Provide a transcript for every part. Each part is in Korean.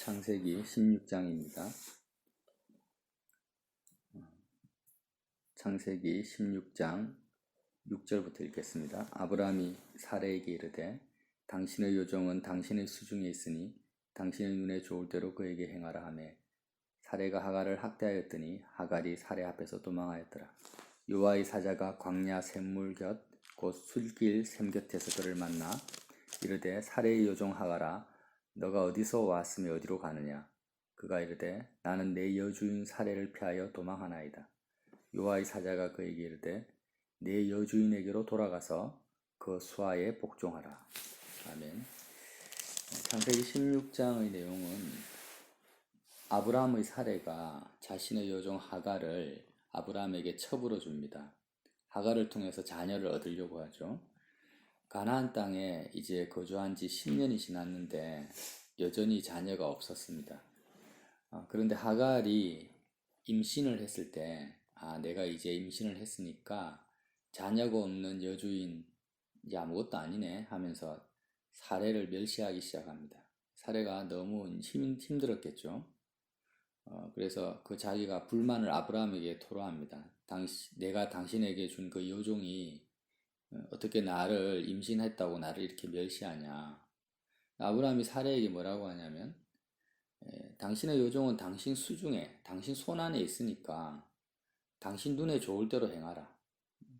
창세기 16장입니다. 창세기 16장 6절부터 읽겠습니다. 아브라함이 사레에게 이르되 당신의 요종은 당신의 수중에 있으니 당신의 눈에 좋을 대로 그에게 행하라 하매 사레가 하갈을 학대하였더니 하갈이 사레 앞에서 도망하였더라. 여호와의 사자가 광야 샘물 곁 곧 술길 샘 곁에서 그를 만나 이르되 사레의 요종 하갈아 너가 어디서 왔으며 어디로 가느냐. 그가 이르되 나는 내 여주인 사레를 피하여 도망하나이다. 여호와의 사자가 그에게 이르되 내 여주인에게로 돌아가서 그 수하에 복종하라. 아멘. 창세기 16장의 내용은 아브라함의 사레가 자신의 여종 하갈을 아브라함에게 첩으로 줍니다. 하갈을 통해서 자녀를 얻으려고 하죠. 가나안 땅에 이제 거주한 지 10년이 지났는데 여전히 자녀가 없었습니다. 그런데 하갈이 임신을 했을 때 내가 이제 임신을 했으니까 자녀가 없는 여주인이 아무것도 아니네 하면서 사레를 멸시하기 시작합니다. 사레가 너무 힘들었겠죠. 그래서 그 자기가 불만을 아브라함에게 토로합니다. 내가 당신에게 준 그 여종이 어떻게 나를 임신했다고 나를 이렇게 멸시하냐. 아브라함이 사레에게 뭐라고 하냐면 당신의 여종은 당신 수중에 당신 손안에 있으니까 당신 눈에 좋을 대로 행하라.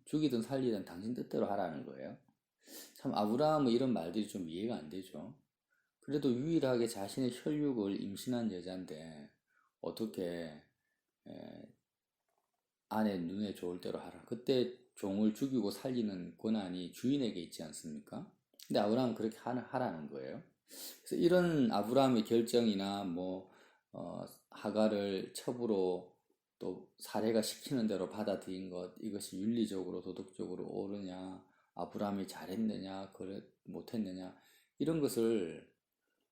죽이든 살리든 당신 뜻대로 하라는 거예요. 참 아브라함은 이런 말들이 좀 이해가 안 되죠. 그래도 유일하게 자신의 혈육을 임신한 여자인데 어떻게 아내 눈에 좋을 대로 하라. 그때 종을 죽이고 살리는 권한이 주인에게 있지 않습니까? 근데 아브라함은 그렇게 하라는 거예요. 그래서 이런 아브라함의 결정이나 하갈을 첩으로 또 사례가 시키는 대로 받아들인 것, 이것이 윤리적으로 도덕적으로 옳으냐, 아브라함이 잘했느냐, 그래 못했느냐, 이런 것을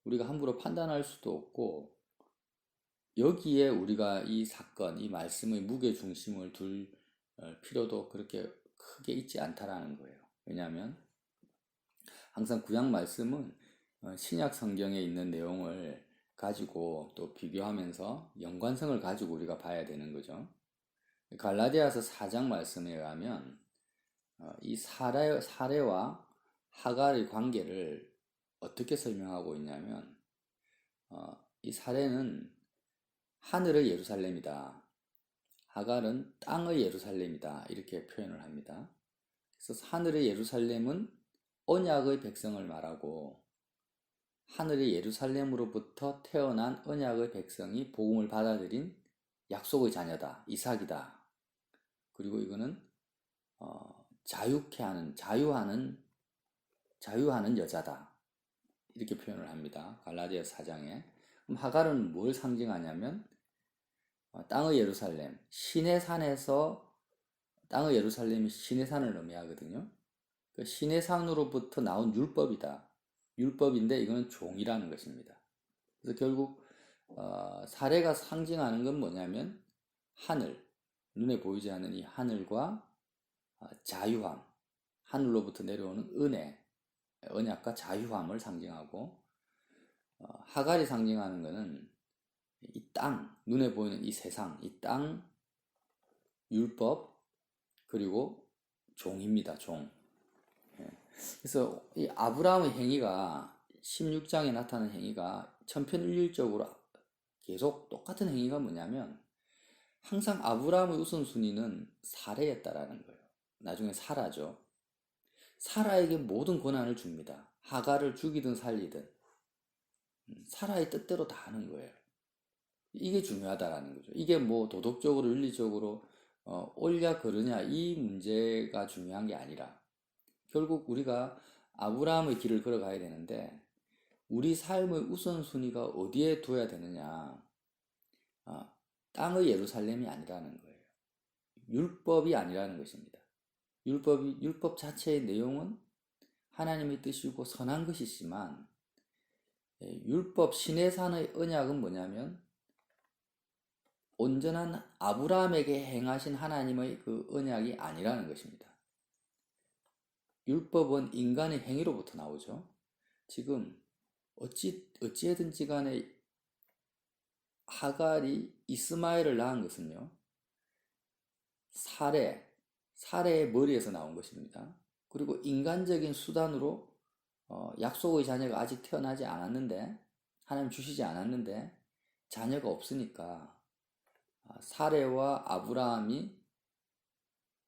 우리가 함부로 판단할 수도 없고, 여기에 우리가 이 사건, 이 말씀의 무게 중심을 둘 필요도 그렇게 크게 있지 않다라는 거예요. 왜냐하면 항상 구약 말씀은 신약 성경에 있는 내용을 가지고 또 비교하면서 연관성을 가지고 우리가 봐야 되는 거죠. 갈라디아서 4장 말씀에 의하면 이 사레와 하갈의 관계를 어떻게 설명하고 있냐면 이 사레는 하늘의 예루살렘이다. 하갈은 땅의 예루살렘이다. 이렇게 표현을 합니다. 그래서 하늘의 예루살렘은 언약의 백성을 말하고 하늘의 예루살렘으로부터 태어난 언약의 백성이 복음을 받아들인 약속의 자녀다. 이삭이다. 그리고 이거는 자유하는 여자다. 이렇게 표현을 합니다. 갈라디아서 4장에. 그럼 하갈은 뭘 상징하냐면 땅의 예루살렘, 땅의 예루살렘이 신의 산을 의미하거든요. 그 신의 산으로부터 나온 율법이다. 율법인데 이거는 종이라는 것입니다. 그래서 결국 사례가 상징하는 건 뭐냐면 하늘, 눈에 보이지 않는 이 하늘과 자유함, 하늘로부터 내려오는 은혜, 언약과 자유함을 상징하고 하갈이 상징하는 것은 이 땅, 눈에 보이는 이 세상, 이 땅, 율법, 그리고 종입니다. 종. 그래서 이 아브라함의 행위가 16장에 나타나는 행위가 천편일률적으로 계속 똑같은 행위가 뭐냐면 항상 아브라함의 우선순위는 사레였다라는 거예요. 나중에 사라죠. 사라에게 모든 권한을 줍니다. 하갈을 죽이든 살리든 사라의 뜻대로 다 하는 거예요. 이게 중요하다라는 거죠. 이게 도덕적으로 윤리적으로 옳냐 그르냐 이 문제가 중요한 게 아니라 결국 우리가 아브라함의 길을 걸어가야 되는데 우리 삶의 우선순위가 어디에 둬야 되느냐. 땅의 예루살렘이 아니라는 거예요. 율법이 아니라는 것입니다. 율법 자체의 내용은 하나님의 뜻이고 선한 것이지만 율법 신의 산의 언약은 뭐냐면 온전한 아브라함에게 행하신 하나님의 그 언약이 아니라는 것입니다. 율법은 인간의 행위로부터 나오죠. 지금 어찌해든지 간에 하갈이 이스마엘을 낳은 것은요, 사례의 머리에서 나온 것입니다. 그리고 인간적인 수단으로 약속의 자녀가 아직 태어나지 않았는데, 하나님 주시지 않았는데 자녀가 없으니까 사례와 아브라함이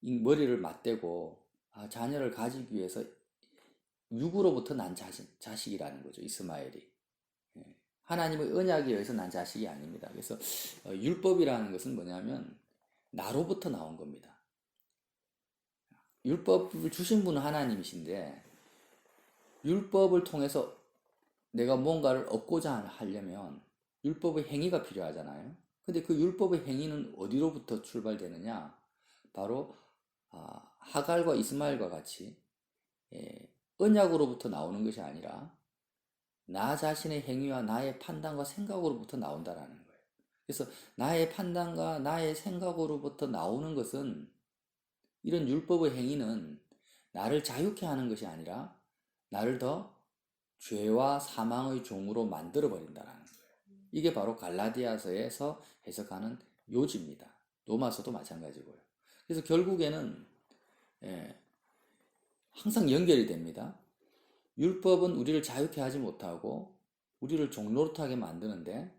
머리를 맞대고 자녀를 가지기 위해서 육으로부터 난 자식이라는 거죠. 이스마엘이. 하나님의 언약에 의해서 난 자식이 아닙니다. 그래서 율법이라는 것은 뭐냐면 나로부터 나온 겁니다. 율법을 주신 분은 하나님이신데 율법을 통해서 내가 뭔가를 얻고자 하려면 율법의 행위가 필요하잖아요. 근데 그 율법의 행위는 어디로부터 출발되느냐? 바로 하갈과 이스마엘과 같이 언약으로부터 나오는 것이 아니라 나 자신의 행위와 나의 판단과 생각으로부터 나온다라는 거예요. 그래서 나의 판단과 나의 생각으로부터 나오는 것은 이런 율법의 행위는 나를 자유케 하는 것이 아니라 나를 더 죄와 사망의 종으로 만들어 버린다라는 거예요. 이게 바로 갈라디아서에서 해석하는 요지입니다. 로마서도 마찬가지고요. 그래서 결국에는 항상 연결이 됩니다. 율법은 우리를 자유케 하지 못하고 우리를 종노릇하게 만드는데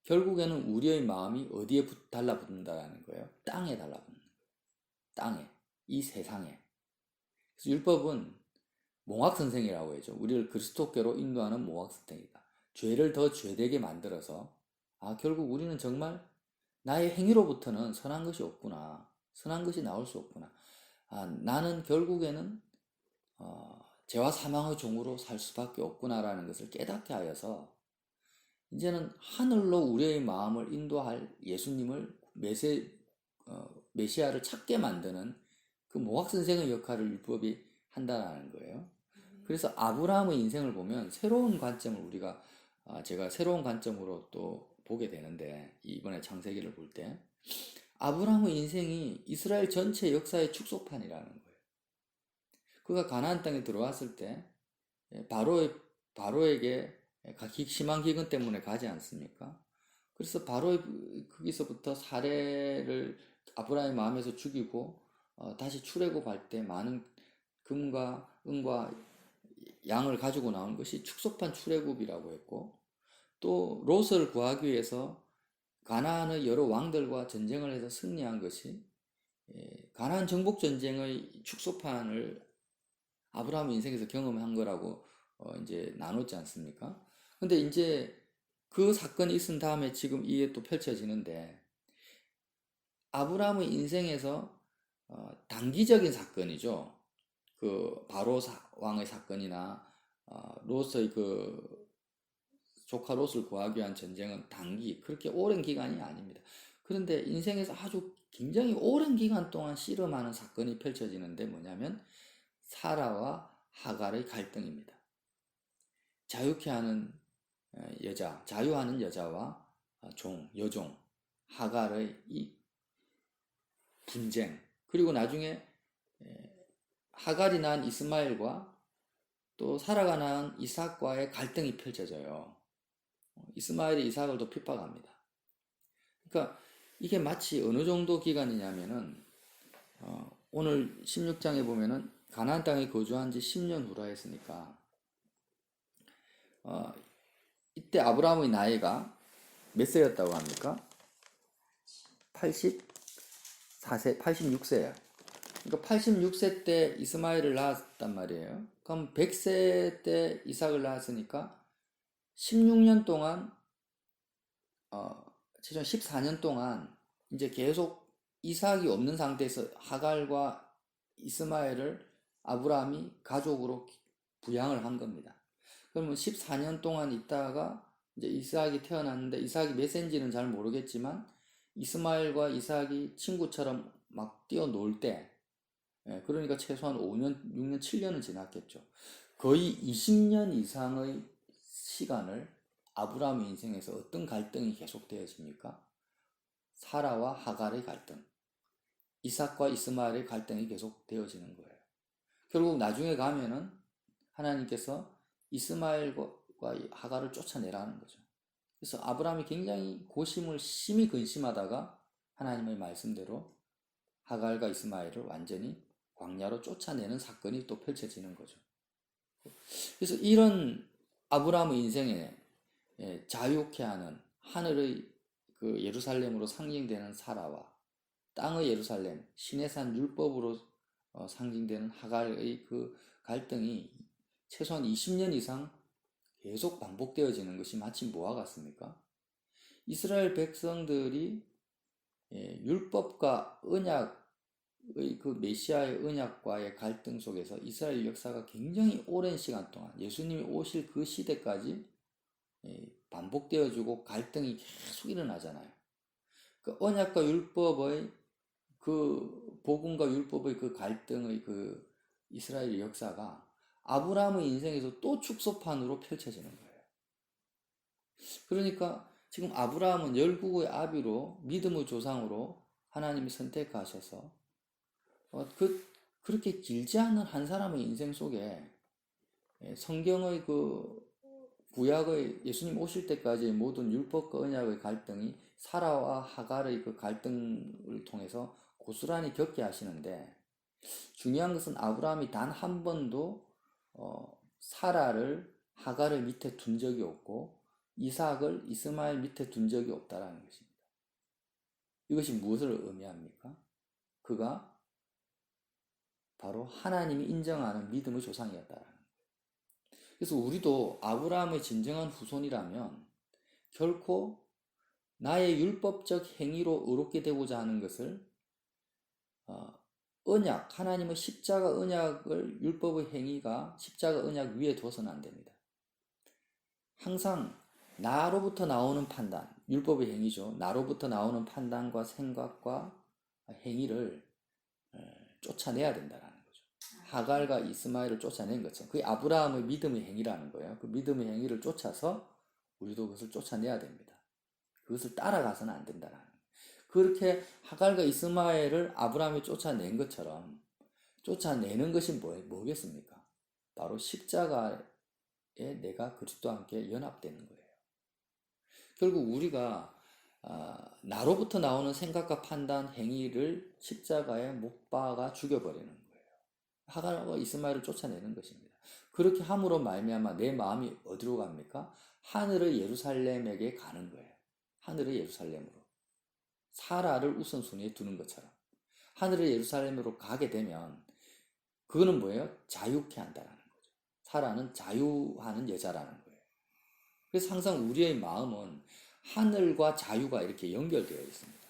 결국에는 우리의 마음이 어디에 달라붙는다라는 거예요. 땅에 달라붙는 거예요. 땅에, 이 세상에. 그래서 율법은 몽학선생이라고 하죠. 우리를 그리스도께로 인도하는 몽학선생이다. 죄를 더 죄되게 만들어서 결국 우리는 정말 나의 행위로부터는 선한 것이 없구나. 선한 것이 나올 수 없구나. 나는 결국에는 죄와 사망의 종으로 살 수밖에 없구나라는 것을 깨닫게 하여서 이제는 하늘로 우리의 마음을 인도할 예수님을 메시아를 찾게 만드는 그 몽학선생의 역할을 율법이 한다는 거예요. 그래서 아브라함의 인생을 보면 새로운 관점을 제가 새로운 관점으로 또 보게 되는데 이번에 창세기를 볼 때 아브라함의 인생이 이스라엘 전체 역사의 축소판이라는 거예요. 그가 가나안 땅에 들어왔을 때 바로에게 심한 기근 때문에 가지 않습니까? 그래서 거기서부터 사례를 아브라함의 마음에서 죽이고 다시 출애굽할 때 많은 금과 은과 양을 가지고 나온 것이 축소판 출애굽이라고 했고 또 롯을 구하기 위해서 가나안의 여러 왕들과 전쟁을 해서 승리한 것이 가나안 정복 전쟁의 축소판을 아브라함 인생에서 경험한 거라고 이제 나눴지 않습니까? 근데 이제 그 사건이 있은 다음에 지금 이게 또 펼쳐지는데 아브라함의 인생에서 단기적인 사건이죠. 그 바로 왕의 사건이나 롯의 그 조카 롯을 구하기 위한 전쟁은 그렇게 오랜 기간이 아닙니다. 그런데 인생에서 아주 굉장히 오랜 기간 동안 씨름하는 사건이 펼쳐지는데 뭐냐면 사라와 하갈의 갈등입니다. 자유케 하는 자유하는 여자와 여종, 하갈의 이 분쟁, 그리고 나중에 하갈이 낳은 이스마엘과 또 사라가 낳은 이삭과의 갈등이 펼쳐져요. 이스마엘이 이삭을 또 핍박합니다. 그러니까 이게 마치 어느 정도 기간이냐면은 오늘 16장에 보면은 가나안 땅에 거주한 지 10년 후라 했으니까 이때 아브라함의 나이가 몇 세였다고 합니까? 84세, 86세예요. 그러니까 86세 때 이스마엘을 낳았단 말이에요. 그럼 100세 때 이삭을 낳았으니까 16년 동안 최소한 14년 동안 이제 계속 이삭이 없는 상태에서 하갈과 이스마엘을 아브라함이 가족으로 부양을 한 겁니다. 그러면 14년 동안 있다가 이제 이삭이 태어났는데 이삭이 몇 세인지는 잘 모르겠지만 이스마엘과 이삭이 친구처럼 막 뛰어놀 때 그러니까 최소한 5년, 6년, 7년은 지났겠죠. 거의 20년 이상의 시간을 아브라함의 인생에서 어떤 갈등이 계속되어집니까? 사라와 하갈의 갈등, 이삭과 이스마엘의 갈등이 계속되어지는 거예요. 결국 나중에 가면은 하나님께서 이스마엘과 하갈을 쫓아내라는 거죠. 그래서 아브라함이 굉장히 고심을 심히 근심하다가 하나님의 말씀대로 하갈과 이스마엘을 완전히 광야로 쫓아내는 사건이 또 펼쳐지는 거죠. 그래서 이런 아브라함의 인생에 자유케 하는 하늘의 그 예루살렘으로 상징되는 사라와 땅의 예루살렘, 시내산 율법으로 상징되는 하갈의 그 갈등이 최소한 20년 이상 계속 반복되어지는 것이 마치 뭐와 같습니까? 이스라엘 백성들이 율법과 언약의 그 메시아의 언약과의 갈등 속에서 이스라엘 역사가 굉장히 오랜 시간 동안 예수님이 오실 그 시대까지 반복되어지고 갈등이 계속 일어나잖아요. 그 언약과 율법의 그 복음과 율법의 그 갈등의 그 이스라엘 역사가 아브라함의 인생에서 또 축소판으로 펼쳐지는 거예요. 그러니까 지금 아브라함은 열국의 아비로 믿음의 조상으로 하나님이 선택하셔서 그렇게 길지 않은 한 사람의 인생 속에 성경의 그 구약의 예수님 오실 때까지의 모든 율법과 언약의 갈등이 사라와 하갈의 그 갈등을 통해서 고스란히 겪게 하시는데, 중요한 것은 아브라함이 단 한 번도 사라를 하갈의 밑에 둔 적이 없고 이삭을 이스마엘 밑에 둔 적이 없다라는 것입니다. 이것이 무엇을 의미합니까? 그가 바로 하나님이 인정하는 믿음의 조상이었다라는 거예요. 그래서 우리도 아브라함의 진정한 후손이라면 결코 나의 율법적 행위로 의롭게 되고자 하는 것을 언약, 하나님의 십자가 언약을 율법의 행위가 십자가 언약 위에 둬서는 안 됩니다. 항상 나로부터 나오는 판단, 율법의 행위죠. 나로부터 나오는 판단과 생각과 행위를 쫓아내야 된다라는 거죠. 하갈과 이스마엘을 쫓아낸 것처럼 그게 아브라함의 믿음의 행위라는 거예요. 그 믿음의 행위를 쫓아서 우리도 그것을 쫓아내야 됩니다. 그것을 따라가서는 안 된다라는 거예요. 그렇게 하갈과 이스마엘을 아브라함이 쫓아낸 것처럼 쫓아내는 것이 뭐겠습니까? 바로 십자가에 내가 그리스도와 함께 연합되는 거예요. 결국 우리가 나로부터 나오는 생각과 판단, 행위를 십자가에 못 박아 죽여버리는 거예요. 하갈과 이스마엘을 쫓아내는 것입니다. 그렇게 함으로 말미암아 내 마음이 어디로 갑니까? 하늘의 예루살렘에게 가는 거예요. 하늘의 예루살렘으로. 사라를 우선순위에 두는 것처럼. 하늘의 예루살렘으로 가게 되면 그거는 뭐예요? 자유케 한다라는 거죠. 사라는 자유하는 여자라는 거예요. 그래서 항상 우리의 마음은 하늘과 자유가 이렇게 연결되어 있습니다.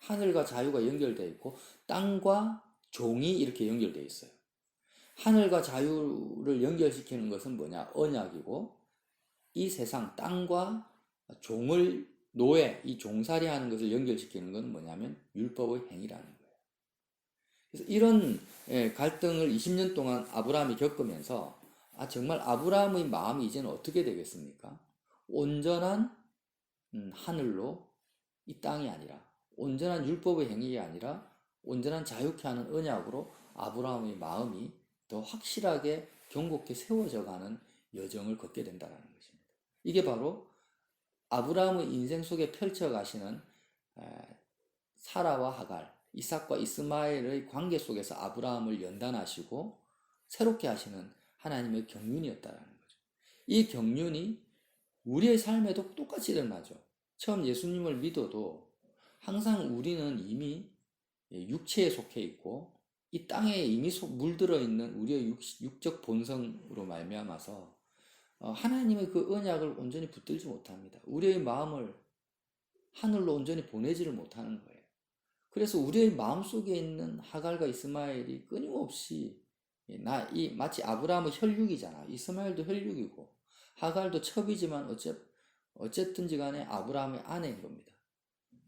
하늘과 자유가 연결되어 있고 땅과 종이 이렇게 연결되어 있어요. 하늘과 자유를 연결시키는 것은 뭐냐? 언약이고, 이 세상 땅과 종을 노예, 이 종살이 하는 것을 연결시키는 건 뭐냐면 율법의 행위라는 거예요. 그래서 이런 갈등을 20년 동안 아브라함이 겪으면서 정말 아브라함의 마음이 이제는 어떻게 되겠습니까? 온전한 하늘로 이 땅이 아니라, 온전한 율법의 행위가 아니라 온전한 자유케 하는 언약으로 아브라함의 마음이 더 확실하게 견고하게 세워져 가는 여정을 걷게 된다는 것입니다. 이게 바로 아브라함의 인생 속에 펼쳐가시는 사라와 하갈, 이삭과 이스마엘의 관계 속에서 아브라함을 연단하시고 새롭게 하시는 하나님의 경륜이었다는 거죠. 이 경륜이 우리의 삶에도 똑같이 일어나죠. 처음 예수님을 믿어도 항상 우리는 이미 육체에 속해 있고 이 땅에 이미 물들어 있는 우리의 육적 본성으로 말미암아서 하나님의 그 언약을 온전히 붙들지 못합니다. 우리의 마음을 하늘로 온전히 보내지를 못하는 거예요. 그래서 우리의 마음속에 있는 하갈과 이스마엘이 끊임없이 마치 아브라함의 혈육이잖아. 이스마엘도 혈육이고 하갈도 첩이지만 어쨌든지 간에 아브라함의 아내인 겁니다.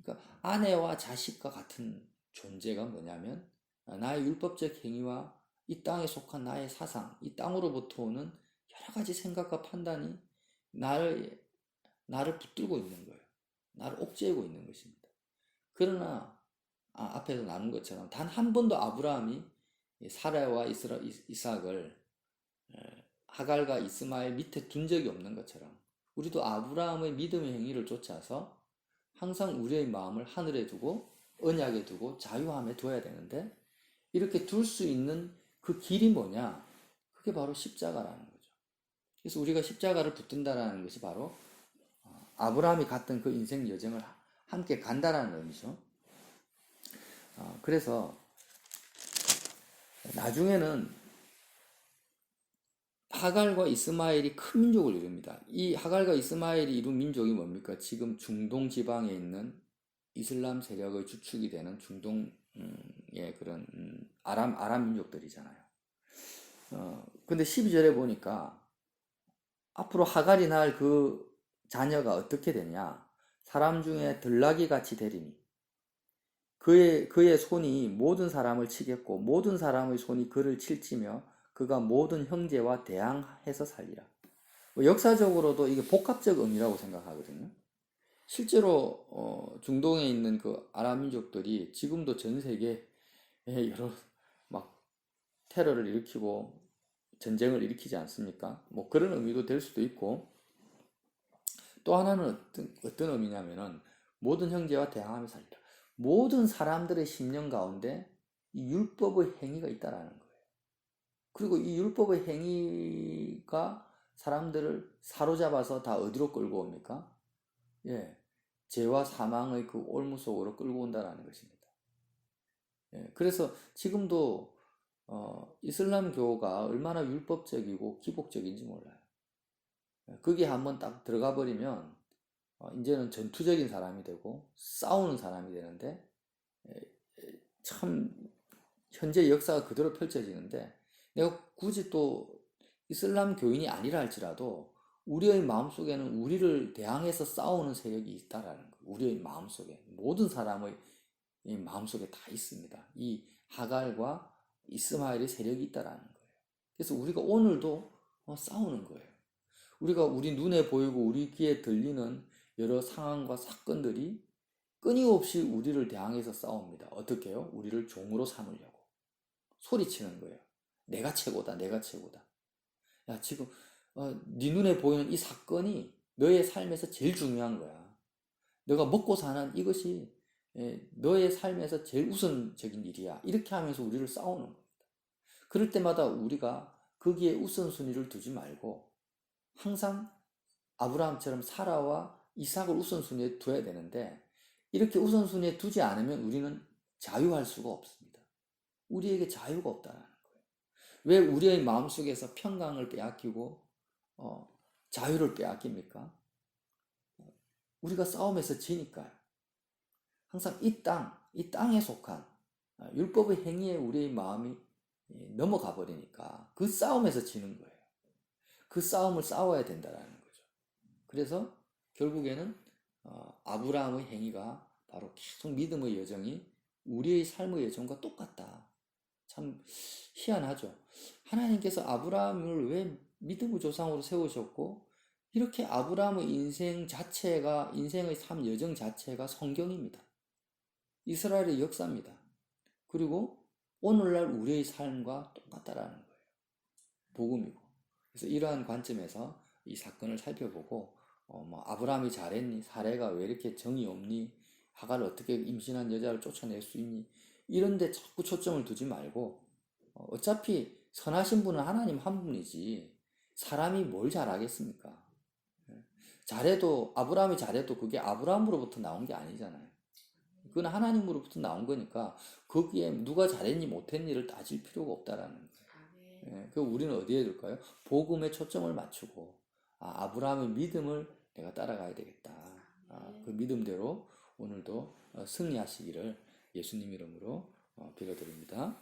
그러니까 아내와 자식과 같은 존재가 뭐냐면 나의 율법적 행위와 이 땅에 속한 나의 사상, 이 땅으로부터 오는 여러 가지 생각과 판단이 나를 붙들고 있는 거예요. 나를 옥죄고 있는 것입니다. 그러나 앞에서 나눈 것처럼 단 한 번도 아브라함이 사라와 이삭을 하갈과 이스마엘 밑에 둔 적이 없는 것처럼 우리도 아브라함의 믿음의 행위를 쫓아서 항상 우리의 마음을 하늘에 두고 언약에 두고 자유함에 둬야 되는데 이렇게 둘 수 있는 그 길이 뭐냐? 그게 바로 십자가라는 거죠. 그래서 우리가 십자가를 붙든다라는 것이 바로 아브라함이 갔던 그 인생 여정을 함께 간다라는 의미죠. 그래서 나중에는 하갈과 이스마엘이 큰 민족을 이룹니다. 이 하갈과 이스마엘이 이룬 민족이 뭡니까? 지금 중동 지방에 있는 이슬람 세력의 주축이 되는 중동의 그런 아람 민족들이잖아요. 근데 12절에 보니까 앞으로 하갈이 낳을 그 자녀가 어떻게 되냐? 사람 중에 들나귀 같이 되리니 그의 손이 모든 사람을 치겠고 모든 사람의 손이 그를 칠지며 그가 모든 형제와 대항해서 살리라. 역사적으로도 이게 복합적 의미라고 생각하거든요. 실제로 중동에 있는 그 아랍 민족들이 지금도 전 세계에 여러 막 테러를 일으키고 전쟁을 일으키지 않습니까? 뭐 그런 의미도 될 수도 있고 또 하나는 어떤 의미냐면은 모든 형제와 대항하며 살리라. 모든 사람들의 심령 가운데 이 율법의 행위가 있다라는 거예요. 그리고 이 율법의 행위가 사람들을 사로잡아서 다 어디로 끌고 옵니까? 예, 죄와 사망의 그 올무 속으로 끌고 온다라는 것입니다. 예, 그래서 지금도 이슬람교가 얼마나 율법적이고 기복적인지 몰라요. 거기에 한번 딱 들어가 버리면 이제는 전투적인 사람이 되고 싸우는 사람이 되는데 참 현재 역사가 그대로 펼쳐지는데 내가 굳이 또 이슬람 교인이 아니라 할지라도 우리의 마음속에는 우리를 대항해서 싸우는 세력이 있다라는 거예요. 우리의 마음속에 모든 사람의 마음속에 다 있습니다. 이 하갈과 이스마엘의 세력이 있다라는 거예요. 그래서 우리가 오늘도 싸우는 거예요. 우리가 우리 눈에 보이고 우리 귀에 들리는 여러 상황과 사건들이 끊임없이 우리를 대항해서 싸웁니다. 어떻게 해요? 우리를 종으로 삼으려고 소리치는 거예요. 내가 최고다, 내가 최고다. 야, 지금 네 눈에 보이는 이 사건이 너의 삶에서 제일 중요한 거야. 너가 먹고 사는 이것이 너의 삶에서 제일 우선적인 일이야. 이렇게 하면서 우리를 싸우는 겁니다. 그럴 때마다 우리가 거기에 우선순위를 두지 말고 항상 아브라함처럼 사라와 이삭을 우선순위에 둬야 되는데 이렇게 우선순위에 두지 않으면 우리는 자유할 수가 없습니다. 우리에게 자유가 없다는 거예요. 왜 우리의 마음속에서 평강을 빼앗기고 자유를 빼앗깁니까? 우리가 싸움에서 지니까요. 항상 이 땅에 속한 율법의 행위에 우리의 마음이 넘어가 버리니까 그 싸움에서 지는 거예요. 그 싸움을 싸워야 된다는 거죠. 그래서 결국에는 아브라함의 행위가 바로 계속 믿음의 여정이 우리의 삶의 여정과 똑같다. 참 희한하죠. 하나님께서 아브라함을 왜 믿음의 조상으로 세우셨고 이렇게 아브라함의 인생 자체가 인생의 삶 여정 자체가 성경입니다. 이스라엘의 역사입니다. 그리고 오늘날 우리의 삶과 똑같다라는 거예요. 복음이고. 그래서 이러한 관점에서 이 사건을 살펴보고 뭐 아브라함이 잘했니? 사례가 왜 이렇게 정이 없니? 하갈을 어떻게 임신한 여자를 쫓아낼 수 있니? 이런 데 자꾸 초점을 두지 말고 어차피 선하신 분은 하나님 한 분이지 사람이 뭘 잘하겠습니까? 잘해도 아브라함이 잘해도 그게 아브라함으로부터 나온 게 아니잖아요. 그건 하나님으로부터 나온 거니까 거기에 누가 잘했니 못했니를 따질 필요가 없다라는 거예요. 그 우리는 어디에 둘까요? 복음에 초점을 맞추고 아브라함의 믿음을 내가 따라가야 되겠다. 그 믿음대로 오늘도 승리하시기를 예수님 이름으로 빌어드립니다.